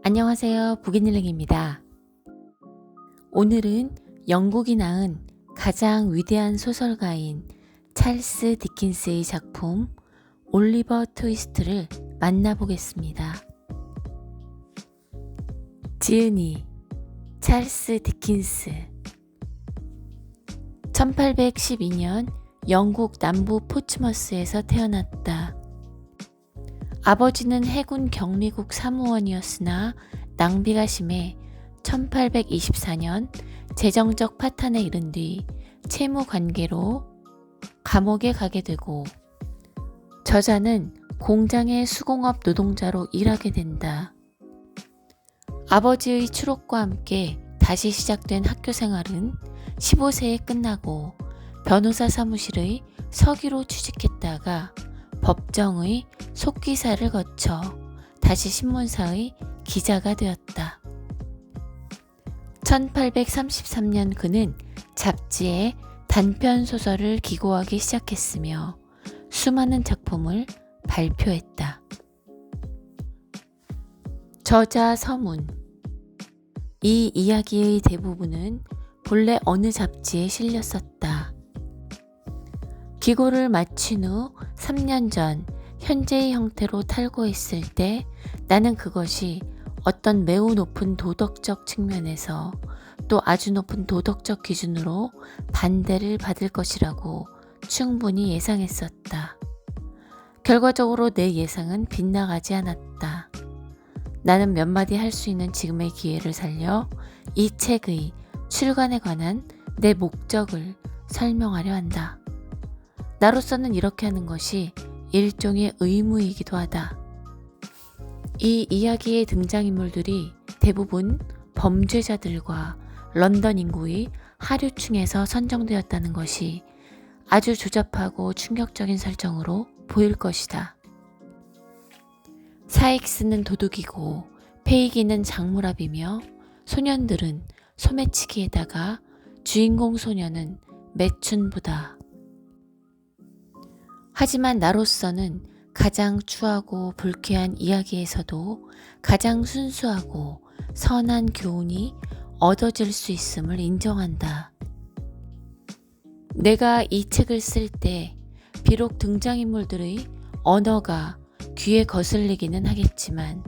안녕하세요. 북인일링입니다. 오늘은 영국이 낳은 가장 위대한 소설가인 찰스 디킨스의 작품 올리버 트위스트를 만나보겠습니다. 지은이 찰스 디킨스 1812년 영국 남부 포츠머스에서 태어났다. 아버지는 해군 경리국 사무원이었으나 낭비가 심해 1824년 재정적 파탄에 이른 뒤 채무 관계로 감옥에 가게 되고 저자는 공장의 수공업 노동자로 일하게 된다. 아버지의 추록과 함께 다시 시작된 학교 생활은 15세에 끝나고 변호사 사무실의 서기로 취직했다가 법정의 속기사를 거쳐 다시 신문사의 기자가 되었다. 1833년 그는 잡지에 단편 소설을 기고하기 시작했으며 수많은 작품을 발표했다. 저자 서문. 이 이야기의 대부분은 본래 어느 잡지에 실렸었다. 기고를 마친 후 3년 전 현재의 형태로 탈고했을 때 나는 그것이 어떤 매우 높은 도덕적 측면에서 또 아주 높은 도덕적 기준으로 반대를 받을 것이라고 충분히 예상했었다. 결과적으로 내 예상은 빗나가지 않았다. 나는 몇 마디 할 수 있는 지금의 기회를 살려 이 책의 출간에 관한 내 목적을 설명하려 한다. 나로서는 이렇게 하는 것이 일종의 의무이기도 하다. 이 이야기의 등장인물들이 대부분 범죄자들과 런던 인구의 하류층에서 선정되었다는 것이 아주 조잡하고 충격적인 설정으로 보일 것이다. 사익스는 도둑이고 페이기는 장물합이며 소년들은 소매치기에다가 주인공 소녀는 매춘부다. 하지만 나로서는 가장 추하고 불쾌한 이야기에서도 가장 순수하고 선한 교훈이 얻어질 수 있음을 인정한다. 내가 이 책을 쓸 때 비록 등장인물들의 언어가 귀에 거슬리기는 하겠지만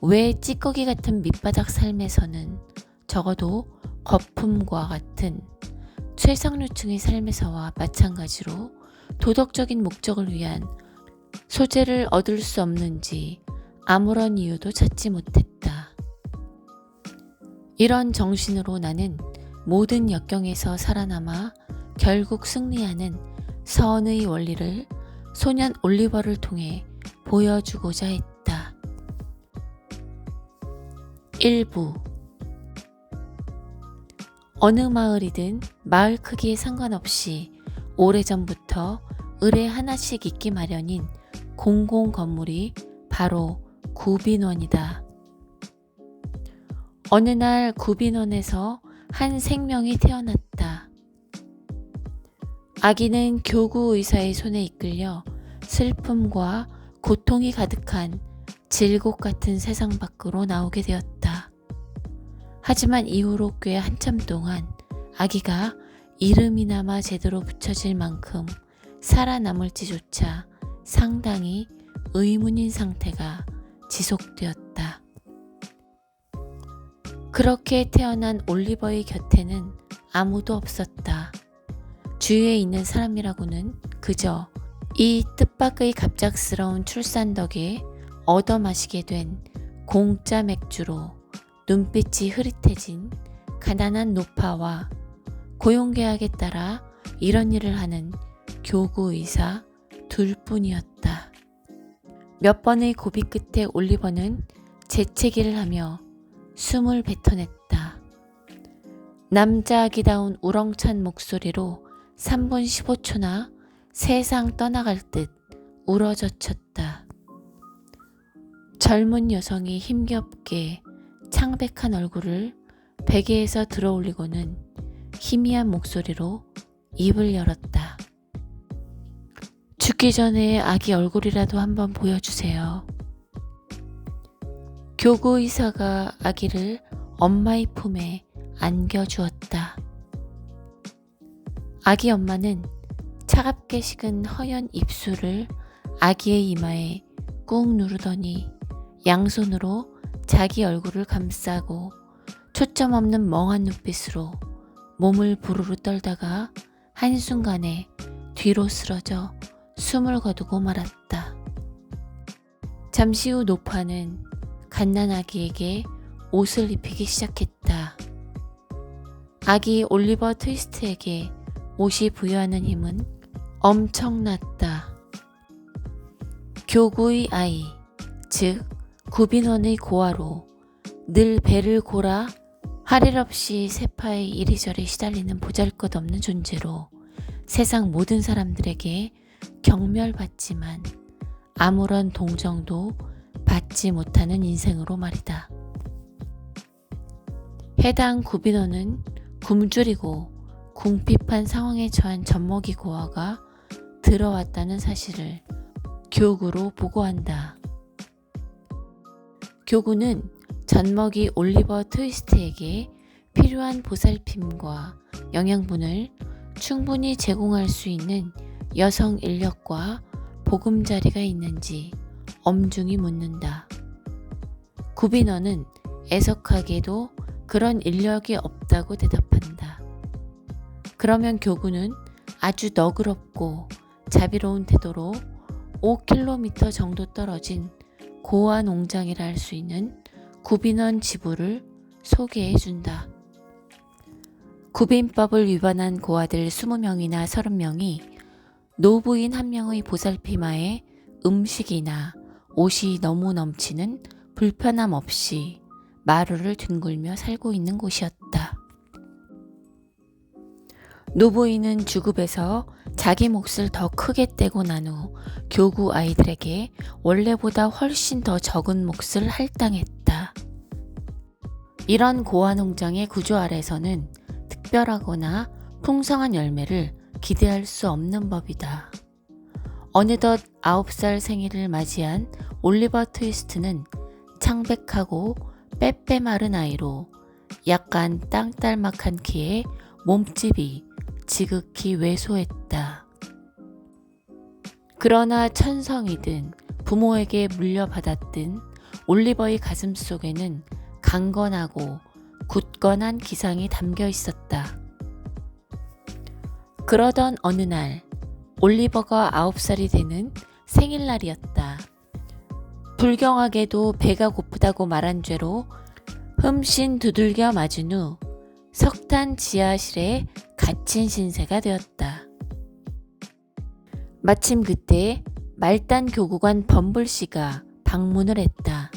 왜 찌꺼기 같은 밑바닥 삶에서는 적어도 거품과 같은 최상류층의 삶에서와 마찬가지로 도덕적인 목적을 위한 소재를 얻을 수 없는지 아무런 이유도 찾지 못했다. 이런 정신으로 나는 모든 역경에서 살아남아 결국 승리하는 선의 원리를 소년 올리버를 통해 보여주고자 했다. 1부. 어느 마을이든 마을 크기에 상관없이 오래전부터 을에 하나씩 있기 마련인 공공 건물이 바로 구빈원이다. 어느 날 구빈원에서 한 생명이 태어났다. 아기는 교구 의사의 손에 이끌려 슬픔과 고통이 가득한 질곡 같은 세상 밖으로 나오게 되었다. 하지만 이후로 꽤 한참 동안 아기가 이름이나마 제대로 붙여질 만큼 살아남을지조차 상당히 의문인 상태가 지속되었다. 그렇게 태어난 올리버의 곁에는 아무도 없었다. 주위에 있는 사람이라고는 그저 이 뜻밖의 갑작스러운 출산 덕에 얻어마시게 된 공짜 맥주로 눈빛이 흐릿해진 가난한 노파와 고용계약에 따라 이런 일을 하는 교구의사 둘뿐이었다. 몇 번의 고비 끝에 올리버는 재채기를 하며 숨을 뱉어냈다. 남자아기다운 우렁찬 목소리로 3분 15초나 세상 떠나갈 듯 울어젖혔다. 젊은 여성이 힘겹게 창백한 얼굴을 베개에서 들어올리고는 희미한 목소리로 입을 열었다. 죽기 전에 아기 얼굴이라도 한번 보여주세요. 교구 의사가 아기를 엄마의 품에 안겨주었다. 아기 엄마는 차갑게 식은 허연 입술을 아기의 이마에 꾹 누르더니 양손으로 자기 얼굴을 감싸고 초점 없는 멍한 눈빛으로 몸을 부르르 떨다가 한순간에 뒤로 쓰러져 숨을 거두고 말았다. 잠시 후 노파는 갓난아기에게 옷을 입히기 시작했다. 아기 올리버 트위스트에게 옷이 부여하는 힘은 엄청났다. 교구의 아이, 즉 구빈원의 고아로 늘 배를 골아 할 일 없이 세파에 이리저리 시달리는 보잘것없는 존재로 세상 모든 사람들에게 경멸받지만 아무런 동정도 받지 못하는 인생으로 말이다. 해당 구빈원은 굶주리고 궁핍한 상황에 처한 젖먹이 고아가 들어왔다는 사실을 교구로 보고한다. 교구는 젖먹이 올리버 트위스트에게 필요한 보살핌과 영양분을 충분히 제공할 수 있는 여성 인력과 보금자리가 있는지 엄중히 묻는다. 구빈원은 애석하게도 그런 인력이 없다고 대답한다. 그러면 교구는 아주 너그럽고 자비로운 태도로 5km 정도 떨어진 고아 농장이라 할 수 있는 구빈원 지부를 소개해준다. 구빈법을 위반한 고아들 20명이나 30명이 노부인 한 명의 보살핌하에 음식이나 옷이 너무 넘치는 불편함 없이 마루를 뒹굴며 살고 있는 곳이었다. 노부인은 주급에서 자기 몫을 더 크게 떼고 난 후 교구 아이들에게 원래보다 훨씬 더 적은 몫을 할당했다. 이런 고아 농장의 구조 아래서는 특별하거나 풍성한 열매를 기대할 수 없는 법이다. 어느덧 9살 생일을 맞이한 올리버 트위스트는 창백하고 빼빼 마른 아이로 약간 땅딸막한 키에 몸집이 지극히 왜소했다. 그러나 천성이든 부모에게 물려받았든 올리버의 가슴 속에는 강건하고 굳건한 기상이 담겨 있었다. 그러던 어느 날 올리버가 9살이 되는 생일날이었다. 불경하게도 배가 고프다고 말한 죄로 흠씬 두들겨 맞은 후 석탄 지하실에 갇힌 신세가 되었다. 마침 그때 말단 교구관 범블씨가 방문을 했다.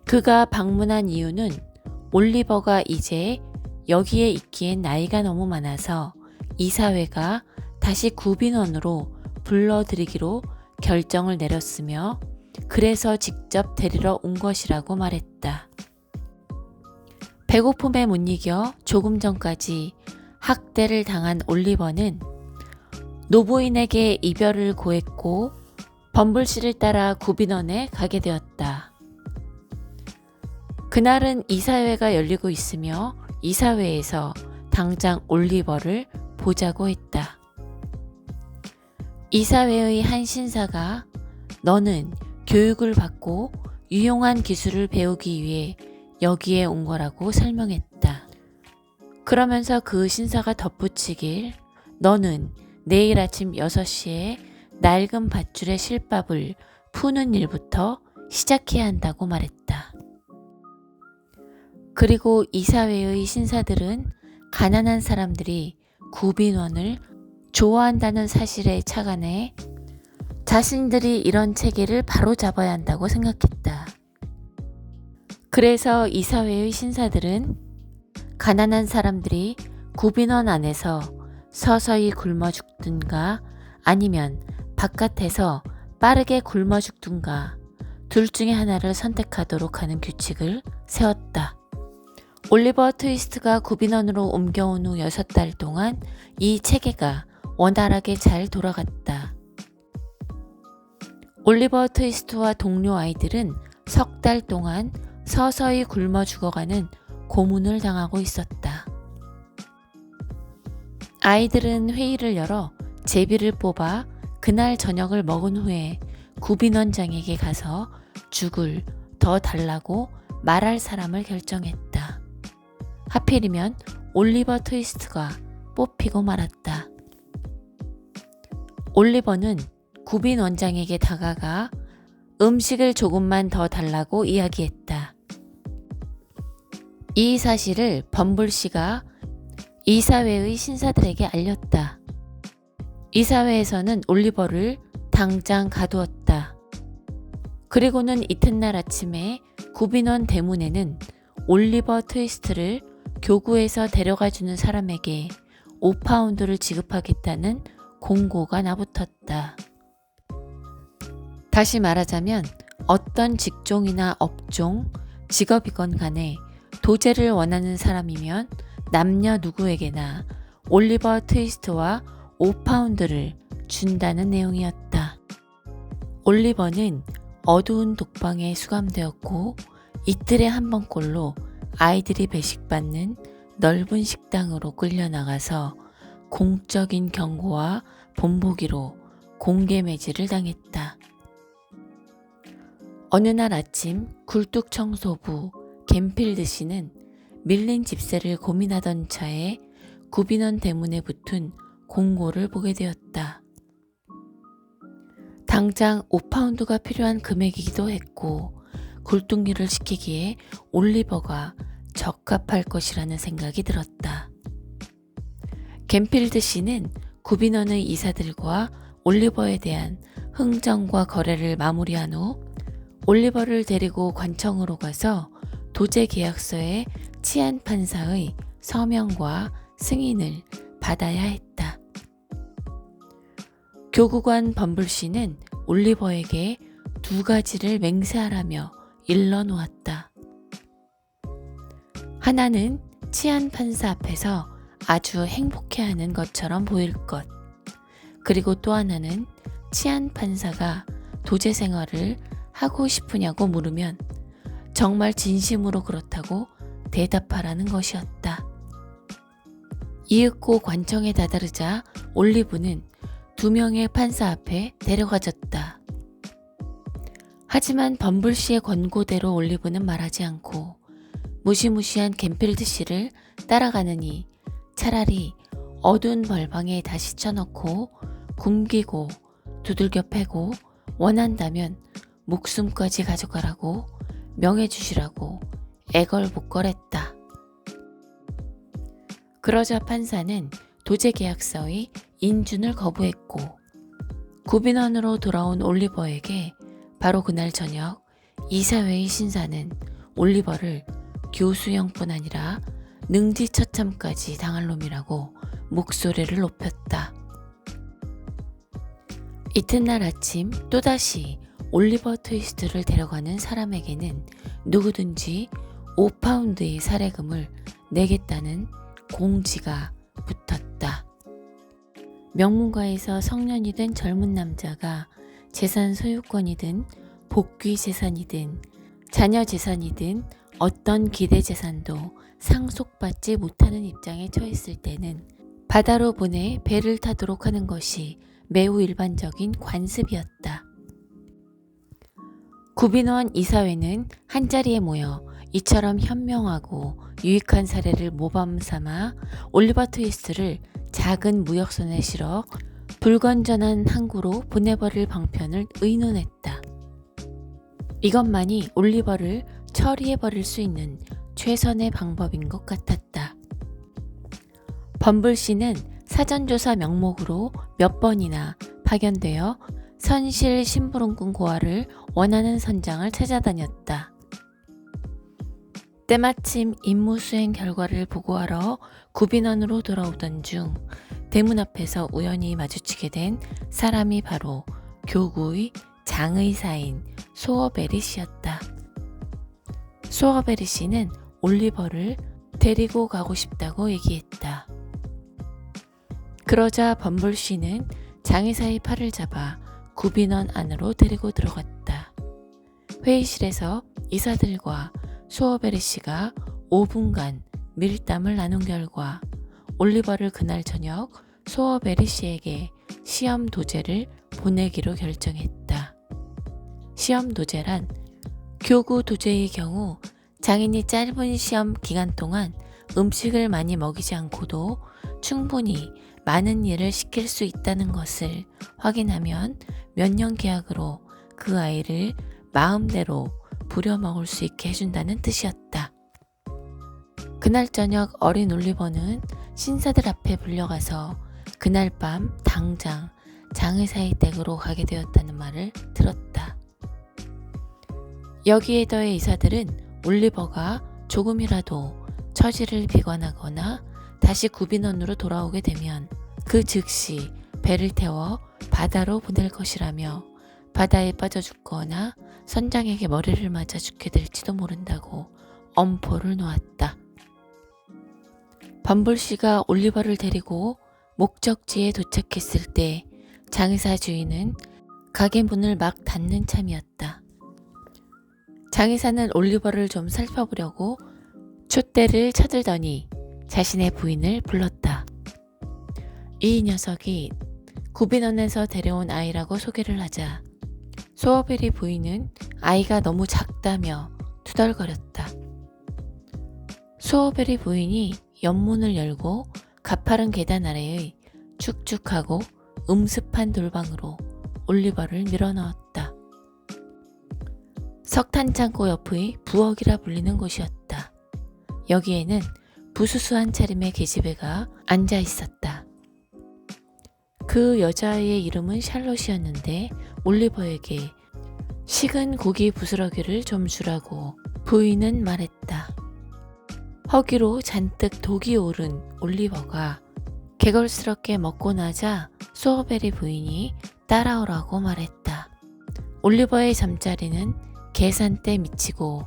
그가 방문한 이유는 올리버가 이제 여기에 있기엔 나이가 너무 많아서 이사회가 다시 구빈원으로 불러들이기로 결정을 내렸으며 그래서 직접 데리러 온 것이라고 말했다. 배고픔에 못 이겨 조금 전까지 학대를 당한 올리버는 노부인에게 이별을 고했고 범블씨를 따라 구빈원에 가게 되었다. 그날은 이사회가 열리고 있으며 이사회에서 당장 올리버를 보자고 했다. 이사회의 한 신사가 너는 교육을 받고 유용한 기술을 배우기 위해 여기에 온 거라고 설명했다. 그러면서 그 신사가 덧붙이길 너는 내일 아침 6시에 낡은 밧줄에 실밥을 푸는 일부터 시작해야 한다고 말했다. 그리고 이사회의 신사들은 가난한 사람들이 구빈원을 좋아한다는 사실에 착안해 자신들이 이런 체계를 바로잡아야 한다고 생각했다. 그래서 이사회의 신사들은 가난한 사람들이 구빈원 안에서 서서히 굶어 죽든가 아니면 바깥에서 빠르게 굶어 죽든가 둘 중에 하나를 선택하도록 하는 규칙을 세웠다. 올리버 트위스트가 구빈원으로 옮겨온 후 6달 동안 이 체계가 원활하게 잘 돌아갔다. 올리버 트위스트와 동료 아이들은 석 달 동안 서서히 굶어 죽어가는 고문을 당하고 있었다. 아이들은 회의를 열어 제비를 뽑아 그날 저녁을 먹은 후에 구빈 원장에게 가서 죽을 더 달라고 말할 사람을 결정했다. 하필이면 올리버 트위스트가 뽑히고 말았다. 올리버는 구빈 원장에게 다가가 음식을 조금만 더 달라고 이야기했다. 이 사실을 범블씨가 이사회의 신사들에게 알렸다. 이사회에서는 올리버를 당장 가두었다. 그리고는 이튿날 아침에 구빈원 대문에는 올리버 트위스트를 교구에서 데려가주는 사람에게 5파운드를 지급하겠다는 공고가 나붙었다. 다시 말하자면 어떤 직종이나 업종, 직업이건 간에 도제를 원하는 사람이면 남녀 누구에게나 올리버 트위스트와 5파운드를 준다는 내용이었다. 올리버는 어두운 독방에 수감되었고 이틀에 한 번꼴로 아이들이 배식받는 넓은 식당으로 끌려나가서 공적인 경고와 본보기로 공개 매질을 당했다. 어느 날 아침 굴뚝청소부 갬필드 씨는 밀린 집세를 고민하던 차에 구빈원 대문에 붙은 공고를 보게 되었다. 당장 5파운드가 필요한 금액이기도 했고 굴뚝일을 시키기에 올리버가 적합할 것이라는 생각이 들었다. 갬필드 씨는 구빈원의 이사들과 올리버에 대한 흥정과 거래를 마무리한 후 올리버를 데리고 관청으로 가서 도제 계약서에 치안 판사의 서명과 승인을 받아야 했다. 교구관 범블씨는 올리버에게 2가지를 맹세하라며 일러놓았다. 하나는 치안 판사 앞에서 아주 행복해하는 것처럼 보일 것. 그리고 또 하나는 치안 판사가 도제 생활을 하고 싶으냐고 물으면 정말 진심으로 그렇다고 대답하라는 것이었다. 이윽고 관청에 다다르자 올리브는 2명의 판사 앞에 데려가졌다. 하지만 범블씨의 권고대로 올리브는 말하지 않고 무시무시한 갬필드 씨를 따라가느니 차라리 어두운 벌방에 다시 쳐넣고 굶기고 두들겨 패고 원한다면 목숨까지 가져가라고 명해 주시라고 애걸복걸했다. 그러자 판사는 도제 계약서의 인준을 거부했고 구빈원으로 돌아온 올리버에게 바로 그날 저녁 이사회의 신사는 올리버를 교수형뿐 아니라 능지처참까지 당할 놈이라고 목소리를 높였다. 이튿날 아침 또다시 올리버 트위스트를 데려가는 사람에게는 누구든지 5파운드의 살해금을 내겠다는 공지가 붙었다. 명문가에서 성년이 된 젊은 남자가 재산 소유권이든 복귀 재산이든 자녀 재산이든 어떤 기대 재산도 상속받지 못하는 입장에 처했을 때는 바다로 보내 배를 타도록 하는 것이 매우 일반적인 관습이었다. 구빈원 이사회는 한자리에 모여 이처럼 현명하고 유익한 사례를 모범 삼아 올리버 트위스트를 작은 무역선에 실어 불건전한 항구로 보내버릴 방편을 의논했다. 이것만이 올리버를 처리해버릴 수 있는 최선의 방법인 것 같았다. 범블씨는 사전조사 명목으로 몇 번이나 파견되어 선실 심부름꾼 고아를 원하는 선장을 찾아다녔다. 때마침 임무수행 결과를 보고하러 구빈원으로 돌아오던 중 대문 앞에서 우연히 마주치게 된 사람이 바로 교구의 장의사인 소어베리 씨였다. 소어베리 씨는 올리버를 데리고 가고 싶다고 얘기했다. 그러자 범블 씨는 장의사의 팔을 잡아 구빈원 안으로 데리고 들어갔다. 회의실에서 이사들과 소어베리 씨가 5분간 밀담을 나눈 결과 올리버를 그날 저녁 소어베리 씨에게 시험 도제를 보내기로 결정했다. 시험 도제란 교구 도제의 경우 장인이 짧은 시험 기간 동안 음식을 많이 먹이지 않고도 충분히 많은 일을 시킬 수 있다는 것을 확인하면 몇 년 계약으로 그 아이를 마음대로 부려먹을 수 있게 해준다는 뜻이었다. 그날 저녁 어린 올리버는 신사들 앞에 불려가서 그날 밤 당장 장의사의 댁으로 가게 되었다는 말을 들었다. 여기에 더해 이사들은 올리버가 조금이라도 처지를 비관하거나 다시 구빈원으로 돌아오게 되면 그 즉시 배를 태워 바다로 보낼 것이라며 바다에 빠져 죽거나 선장에게 머리를 맞아 죽게 될지도 모른다고 엄포를 놓았다. 범블씨가 올리버를 데리고 목적지에 도착했을 때 장의사 주인은 가게 문을 막 닫는 참이었다. 장의사는 올리버를 좀 살펴보려고 촛대를 쳐들더니 자신의 부인을 불렀다. 이 녀석이 구빈원에서 데려온 아이라고 소개를 하자 소어베리 부인은 아이가 너무 작다며 투덜거렸다. 소어베리 부인이 옆문을 열고 가파른 계단 아래의 축축하고 음습한 돌방으로 올리버를 밀어넣었다. 석탄창고 옆의 부엌이라 불리는 곳이었다. 여기에는 부수수한 차림의 계집애가 앉아 있었다. 그 여자아이의 이름은 샬롯이었는데 올리버에게 식은 고기 부스러기를 좀 주라고 부인은 말했다. 허기로 잔뜩 독이 오른 올리버가 개걸스럽게 먹고 나자 소어베리 부인이 따라오라고 말했다. 올리버의 잠자리는 계산대 미치고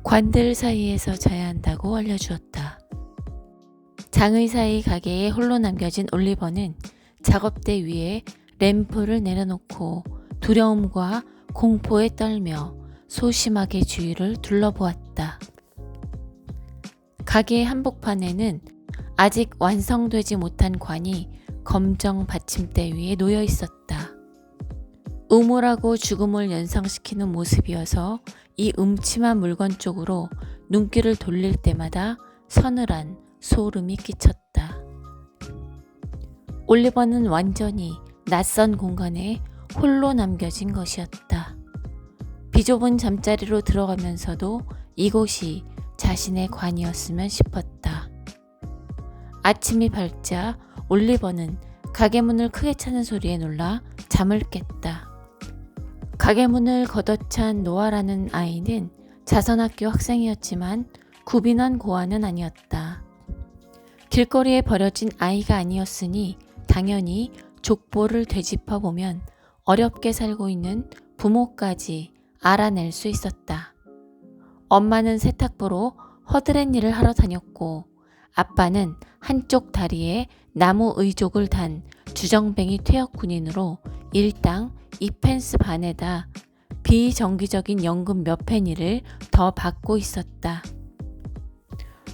관들 사이에서 자야 한다고 알려주었다. 장의사의 가게에 홀로 남겨진 올리버는 작업대 위에 램프를 내려놓고 두려움과 공포에 떨며 소심하게 주위를 둘러보았다. 가게 한복판에는 아직 완성되지 못한 관이 검정 받침대 위에 놓여 있었다. 우물하고 죽음을 연상시키는 모습이어서 이 음침한 물건 쪽으로 눈길을 돌릴 때마다 서늘한 소름이 끼쳤다. 올리버는 완전히 낯선 공간에 홀로 남겨진 것이었다. 비좁은 잠자리로 들어가면서도 이곳이 자신의 관이었으면 싶었다. 아침이 밝자 올리버는 가게 문을 크게 차는 소리에 놀라 잠을 깼다. 가게 문을 걷어찬 노아라는 아이는 자선학교 학생이었지만 구빈원 고아는 아니었다. 길거리에 버려진 아이가 아니었으니 당연히 족보를 되짚어 보면 어렵게 살고 있는 부모까지 알아낼 수 있었다. 엄마는 세탁부로 허드렛 일을 하러 다녔고 아빠는 한쪽 다리에 나무 의족을 단 주정뱅이 퇴역 군인으로 일당 2펜스 반에다 비정기적인 연금 몇 페니를 더 받고 있었다.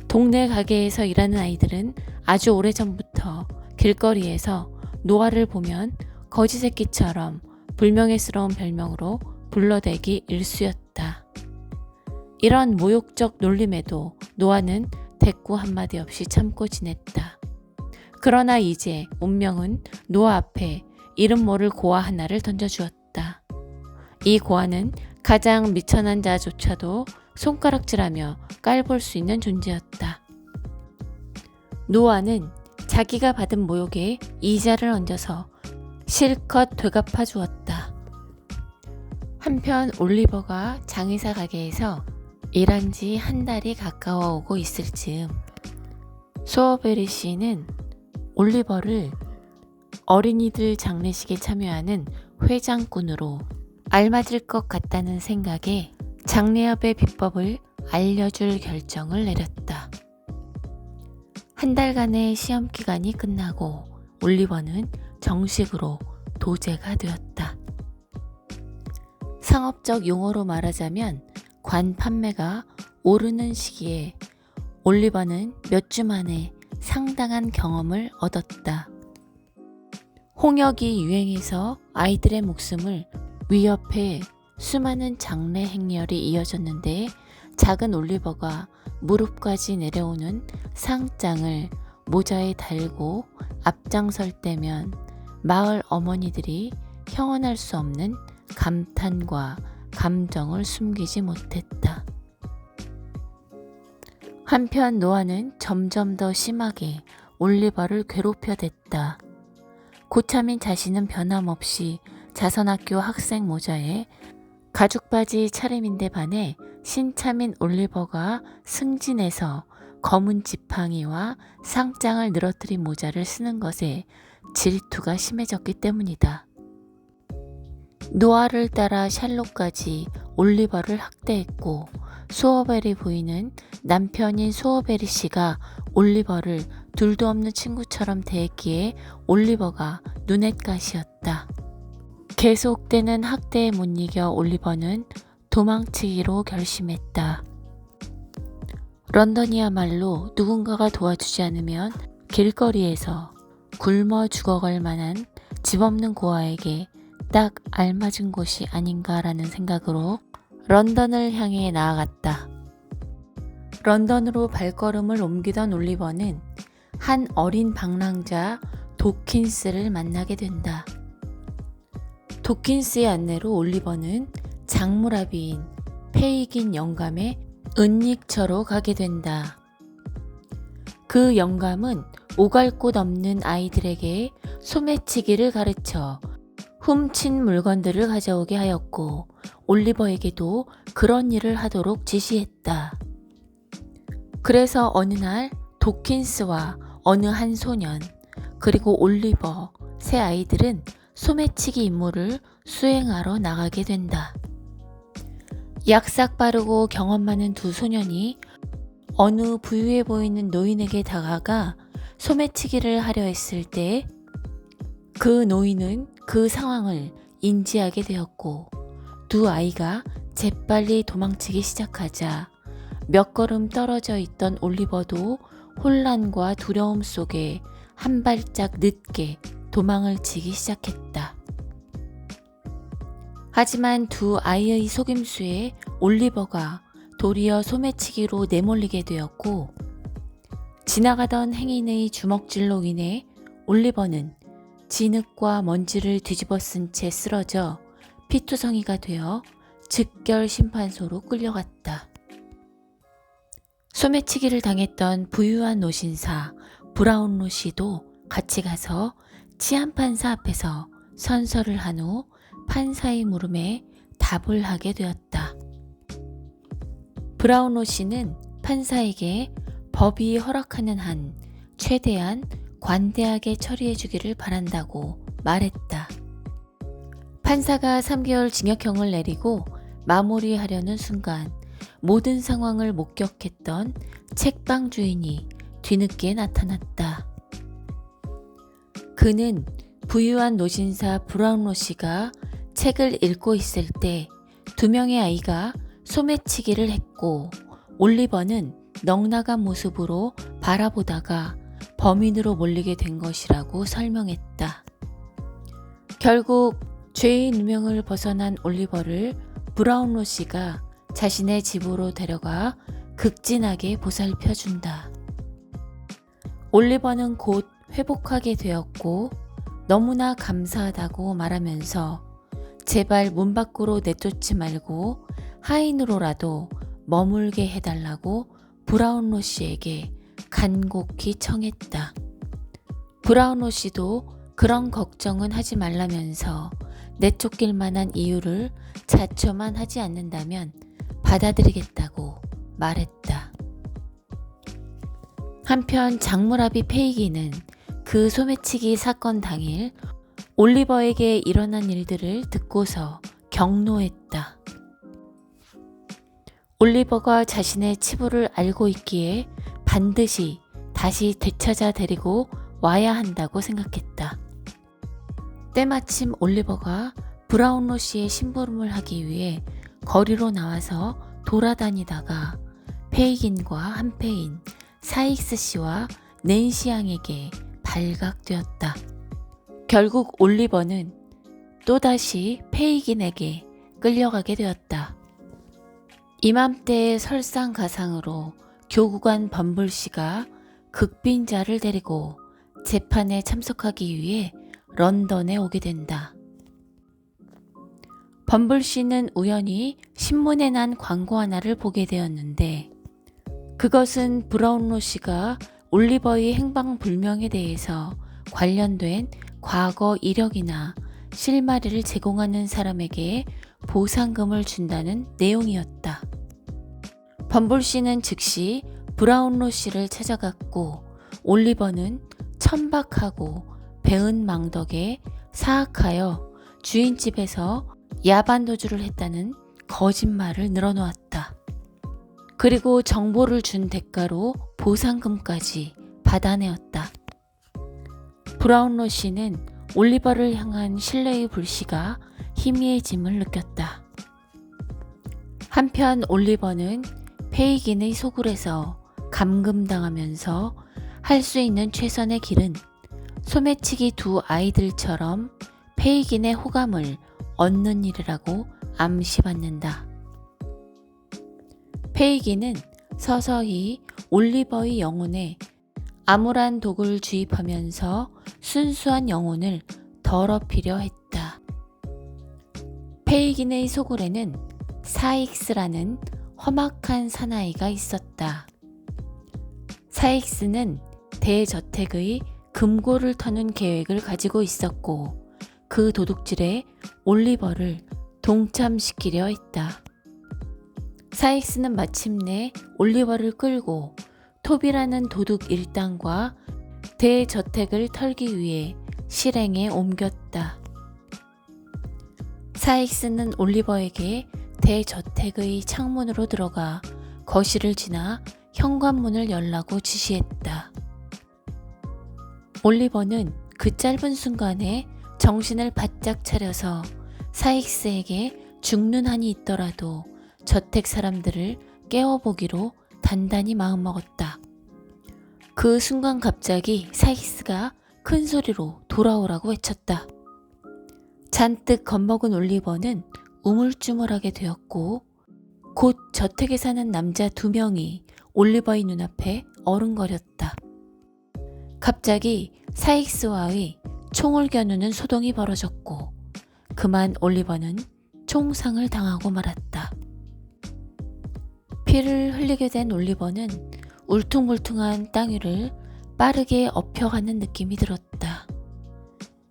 동네 가게에서 일하는 아이들은 아주 오래전부터 길거리에서 노아를 보면 거지새끼처럼 불명예스러운 별명으로 불러대기 일쑤였다. 이런 모욕적 놀림에도 노아는 대꾸 한마디 없이 참고 지냈다. 그러나 이제 운명은 노아 앞에 이름 모를 고아 하나를 던져주었다. 이 고아는 가장 미천한 자조차도 손가락질하며 깔볼 수 있는 존재였다. 노아는 자기가 받은 모욕에 이자를 얹어서 실컷 되갚아 주었다. 한편 올리버가 장의사 가게에서 일한 지 한 달이 가까워 오고 있을 즈음 소어베리 씨는 올리버를 어린이들 장례식에 참여하는 회장꾼으로 알맞을 것 같다는 생각에 장례업의 비법을 알려줄 결정을 내렸다. 한 달간의 시험 기간이 끝나고 올리버는 정식으로 도제가 되었다. 상업적 용어로 말하자면 관 판매가 오르는 시기에 올리버는 몇 주 만에 상당한 경험을 얻었다. 홍역이 유행해서 아이들의 목숨을 위협해 수많은 장례 행렬이 이어졌는데 작은 올리버가 무릎까지 내려오는 상장을 모자에 달고 앞장설 때면 마을 어머니들이 형언할 수 없는 감탄과 감정을 숨기지 못했다. 한편 노아는 점점 더 심하게 올리버를 괴롭혀댔다. 고참인 자신은 변함없이 자선학교 학생 모자에 가죽바지 차림인데 반해 신참인 올리버가 승진해서 검은 지팡이와 상장을 늘어뜨린 모자를 쓰는 것에 질투가 심해졌기 때문이다. 노아를 따라 샬롯까지 올리버를 학대했고 소어베리 부인은 남편인 소어베리 씨가 올리버를 둘도 없는 친구처럼 대했기에 올리버가 눈엣가시였다. 계속되는 학대에 못 이겨 올리버는 도망치기로 결심했다. 런던이야말로 누군가가 도와주지 않으면 길거리에서 굶어 죽어갈 만한 집 없는 고아에게 딱 알맞은 곳이 아닌가라는 생각으로 런던을 향해 나아갔다. 런던으로 발걸음을 옮기던 올리버는 한 어린 방랑자 도킨스를 만나게 된다. 도킨스의 안내로 올리버는 장물아비인 페이긴 영감의 은닉처로 가게 된다. 그 영감은 오갈 곳 없는 아이들에게 소매치기를 가르쳐 훔친 물건들을 가져오게 하였고 올리버에게도 그런 일을 하도록 지시했다. 그래서 어느 날 도킨스와 어느 한 소년 그리고 올리버 세 아이들은 소매치기 임무를 수행하러 나가게 된다. 약삭 빠르고 경험 많은 두 소년이 어느 부유해 보이는 노인에게 다가가 소매치기를 하려 했을 때 그 노인은 그 상황을 인지하게 되었고 두 아이가 재빨리 도망치기 시작하자 몇 걸음 떨어져 있던 올리버도 혼란과 두려움 속에 한 발짝 늦게 도망을 치기 시작했다. 하지만 두 아이의 속임수에 올리버가 도리어 소매치기로 내몰리게 되었고 지나가던 행인의 주먹질로 인해 올리버는 진흙과 먼지를 뒤집어 쓴 채 쓰러져 피투성이가 되어 즉결 심판소로 끌려갔다. 소매치기를 당했던 부유한 노신사 브라운로 씨도 같이 가서 치안판사 앞에서 선서를 한 후 판사의 물음에 답을 하게 되었다. 브라운로 씨는 판사에게 법이 허락하는 한 최대한 관대하게 처리해 주기를 바란다고 말했다. 판사가 3개월 징역형을 내리고 마무리하려는 순간 모든 상황을 목격했던 책방 주인이 뒤늦게 나타났다. 그는 부유한 노신사 브라운로 씨가 책을 읽고 있을 때 두 명의 아이가 소매치기를 했고 올리버는 넉나간 모습으로 바라보다가 범인으로 몰리게 된 것이라고 설명했다. 결국 죄의 누명을 벗어난 올리버를 브라운로 씨가 자신의 집으로 데려가 극진하게 보살펴준다. 올리버는 곧 회복하게 되었고 너무나 감사하다고 말하면서 제발 문 밖으로 내쫓지 말고 하인으로라도 머물게 해달라고 브라운로 씨에게 간곡히 청했다. 브라운로 씨도 그런 걱정은 하지 말라면서 내쫓길 만한 이유를 자초만 하지 않는다면 받아들이겠다고 말했다. 한편 장물아비 페이기는 그 소매치기 사건 당일 올리버에게 일어난 일들을 듣고서 경노했다. 올리버가 자신의 치부를 알고 있기에 반드시 다시 되찾아 데리고 와야 한다고 생각했다. 때마침 올리버가 브라운로 씨의 심부름을 하기 위해 거리로 나와서 돌아다니다가 페이긴과 한패인 사익스 씨와 낸시 양에게 발각되었다. 결국 올리버는 또다시 페이긴에게 끌려가게 되었다. 이맘때의 설상가상으로 교구관 범블씨가 극빈자를 데리고 재판에 참석하기 위해 런던에 오게 된다. 범블씨는 우연히 신문에 난 광고 하나를 보게 되었는데 그것은 브라운로 씨가 올리버의 행방불명에 대해서 관련된 과거 이력이나 실마리를 제공하는 사람에게 보상금을 준다는 내용이었다. 범블씨는 즉시 브라운로 씨를 찾아갔고 올리버는 천박하고 배은 망덕에 사악하여 주인집에서 야반도주를 했다는 거짓말을 늘어놓았다. 그리고 정보를 준 대가로 보상금까지 받아내었다. 브라운로 씨는 올리버를 향한 신뢰의 불씨가 희미해짐을 느꼈다. 한편 올리버는 페이긴의 소굴에서 감금당하면서 할 수 있는 최선의 길은 소매치기 두 아이들처럼 페이긴의 호감을 얻는 일이라고 암시받는다. 페이긴은 서서히 올리버의 영혼에 암울한 독을 주입하면서 순수한 영혼을 더럽히려 했다. 페이긴의 소굴에는 사익스라는 험악한 사나이가 있었다. 사익스는 대저택의 금고를 터는 계획을 가지고 있었고 그 도둑질에 올리버를 동참시키려 했다. 사익스는 마침내 올리버를 끌고 톱이라는 도둑 일당과 대저택을 털기 위해 실행에 옮겼다. 사익스는 올리버에게 대저택의 창문으로 들어가 거실을 지나 현관문을 열라고 지시했다. 올리버는 그 짧은 순간에 정신을 바짝 차려서 사익스에게 죽는 한이 있더라도 저택 사람들을 깨워보기로 단단히 마음먹었다. 그 순간 갑자기 사익스가 큰 소리로 돌아오라고 외쳤다. 잔뜩 겁먹은 올리버는 우물쭈물하게 되었고 곧 저택에 사는 남자 2명이 올리버의 눈앞에 어른거렸다. 갑자기 사익스와의 총을 겨누는 소동이 벌어졌고 그만 올리버는 총상을 당하고 말았다. 피를 흘리게 된 올리버는 울퉁불퉁한 땅 위를 빠르게 엎혀가는 느낌이 들었다.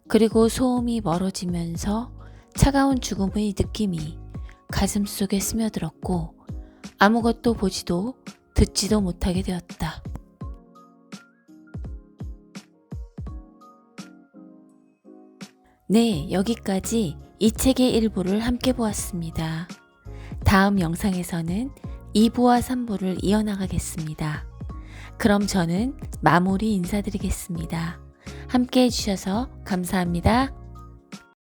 그리고 소음이 멀어지면서 차가운 죽음의 느낌이 가슴속에 스며들었고 아무것도 보지도 듣지도 못하게 되었다. 네, 여기까지 이 책의 일부를 함께 보았습니다. 다음 영상에서는 2부와 3부를 이어나가겠습니다. 그럼 저는 마무리 인사드리겠습니다. 함께 해주셔서 감사합니다.